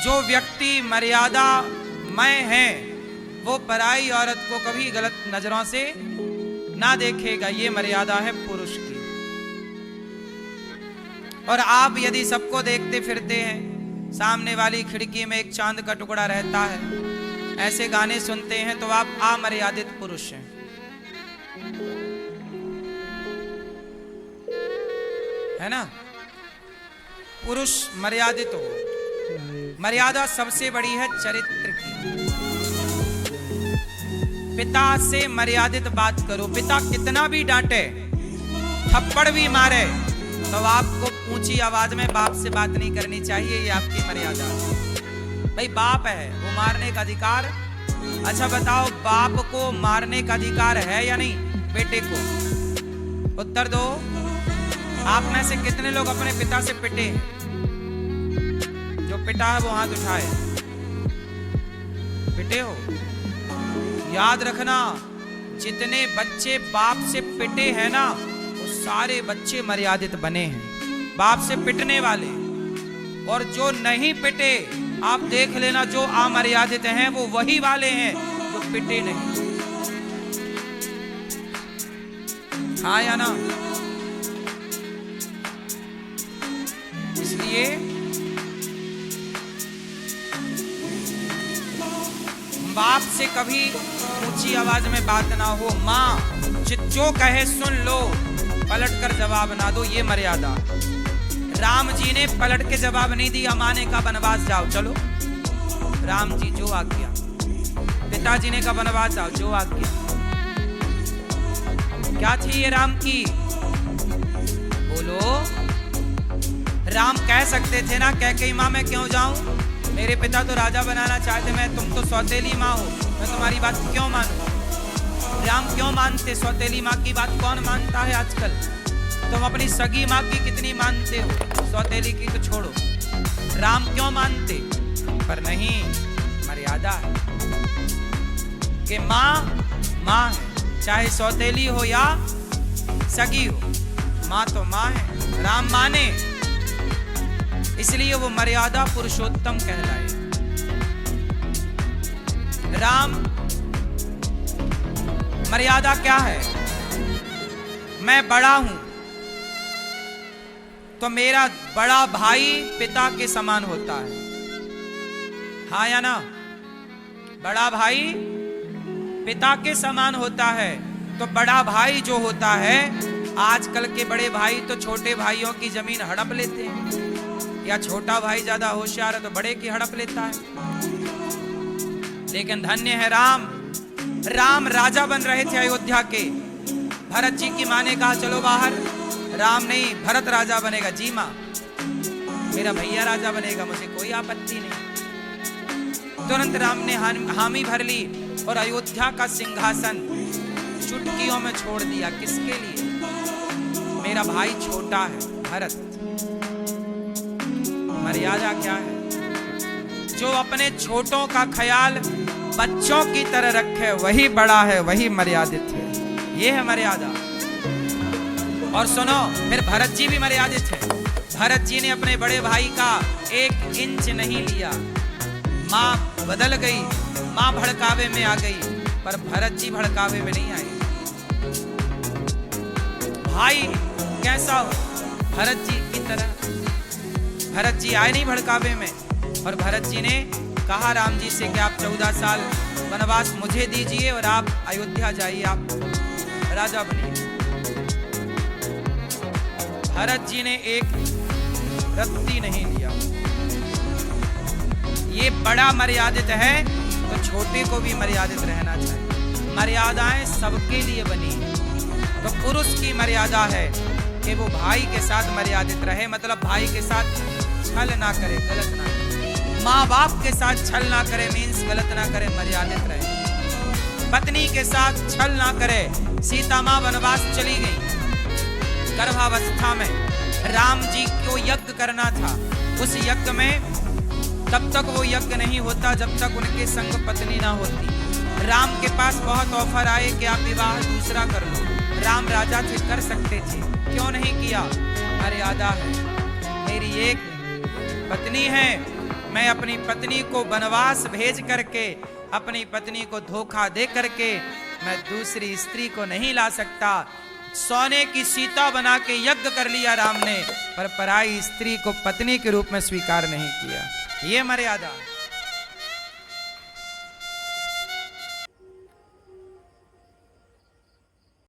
जो व्यक्ति मर्यादा में है वो पराई औरत को कभी गलत नजरों से ना देखेगा। ये मर्यादा है पुरुष की। और आप यदि सबको देखते फिरते हैं, सामने वाली खिड़की में एक चांद का टुकड़ा रहता है, ऐसे गाने सुनते हैं, तो आप अमर्यादित पुरुष हैं। है ना? पुरुष मर्यादित हो। मर्यादा सबसे बड़ी है चरित्र की। पिता से मर्यादित बात करो। पिता कितना भी डांटे, थप्पड़ भी मारे, तो आपको ऊंची आवाज में बाप से बात नहीं करनी चाहिए। ये आपकी मर्यादा है। भाई बाप है, वो मारने का अधिकार। अच्छा बताओ, बाप को मारने का अधिकार है या नहीं बेटे को? उत्तर दो। आप में से कितने लोग अपने पिता से पिटे हैं? जो पिटा है वो हाथ उठाए। पिटे हो? याद रखना, जितने बच्चे बाप से पिटे हैं ना, वो सारे बच्चे मर्यादित बने हैं, बाप से पिटने वाले। और जो नहीं पिटे, आप देख लेना, जो अमर्यादित हैं वो वही वाले हैं जो पिटे नहीं। हाँ या ना? इसलिए बाप से कभी ऊंची आवाज में बात ना हो। माँ जो कहे सुन लो, पलट कर जवाब ना दो। ये मर्यादा। राम जी ने पलट के जवाब नहीं दिया, माँ ने कहा वनवास जाओ। चलो राम जी जो आज्ञा। पिताजी ने कहा वनवास जाओ, जो आज्ञा। क्या थी ये राम की? बोलो। राम कह सकते थे ना, कैकेयी माँ मैं क्यों जाऊं, मेरे पिता तो राजा बनाना चाहते, मैं तुम तो सौतेली माँ हो, मैं तुम्हारी बात क्यों मानूं? राम क्यों मानते? सौतेली माँ की बात कौन मानता है आजकल? तुम अपनी सगी माँ की कितनी मानते हो, सौतेली की तो छोड़ो। राम क्यों मानते? पर नहीं, मर्यादा है कि माँ है, चाहे सौतेली हो या सगी हो, माँ तो माँ है। राम माने, इसलिए वो मर्यादा पुरुषोत्तम कहलाए। राम मर्यादा क्या है? मैं बड़ा हूं तो मेरा बड़ा भाई पिता के समान होता है। हाँ या ना? बड़ा भाई पिता के समान होता है। तो बड़ा भाई जो होता है, आजकल के बड़े भाई तो छोटे भाइयों की जमीन हड़प लेते हैं, या छोटा भाई ज्यादा होशियार है तो बड़े की हड़प लेता है। लेकिन धन्य है राम। राम राजा बन रहे थे अयोध्या के। भरत जी की माँ ने कहा चलो बाहर। राम नहीं, भरत राजा बनेगा। जी माँ, मेरा भैया राजा बनेगा, मुझे कोई आपत्ति नहीं। तुरंत राम ने हामी भर ली और अयोध्या का सिंहासन चुटकियों में छोड़ दिया। किसके लिए? मेरा भाई छोटा है भरत। मर्यादा क्या है? जो अपने छोटों का ख्याल बच्चों की तरह रखे, वही बड़ा है, वही मर्यादित है। ये है मर्यादा। और सुनो, फिर भरत जी भी मर्यादित है। भरत जी ने अपने बड़े भाई का 1 इंच नहीं लिया। माँ बदल गई, माँ भड़कावे में आ गई, पर भरत जी भड़कावे में नहीं आए। भाई कैसा हो? भरत जी की तरह। भरत जी आए नहीं भड़कावे में। और भरत जी ने कहा राम जी से कि आप 14 साल वनवास मुझे दीजिए और आप अयोध्या जाइए, आप राजा बनिए। भरत जी ने एक रत्ती नहीं लिया। ये बड़ा मर्यादित है तो छोटे को भी मर्यादित रहना चाहिए। मर्यादाएं सबके लिए बनी है। तो पुरुष की मर्यादा है कि वो भाई के साथ मर्यादित रहे, मतलब भाई के साथ छल ना करे, गलत ना करे। माँ बाप के साथ छल ना करे, मीन्स गलत ना करे, मर्यादित रहे। पत्नी के साथ छल ना करे। सीता माँ वनवास चली गई गर्भावस्था में, राम जी को यज्ञ करना था। उस यज्ञ में तब तक वो यज्ञ नहीं होता जब तक उनके संग पत्नी ना होती। राम के पास बहुत ऑफर आए कि आप विवाह दूसरा कर लो। राम राजा थे, कर सकते थे, क्यों नहीं किया? मर्यादा है, मेरी एक पत्नी है, मैं अपनी पत्नी को वनवास भेज करके, अपनी पत्नी को धोखा दे करके मैं दूसरी स्त्री को नहीं ला सकता। सोने की सीता बना के यज्ञ कर लिया राम ने, पर पराई स्त्री को पत्नी के रूप में स्वीकार नहीं किया। ये मर्यादा।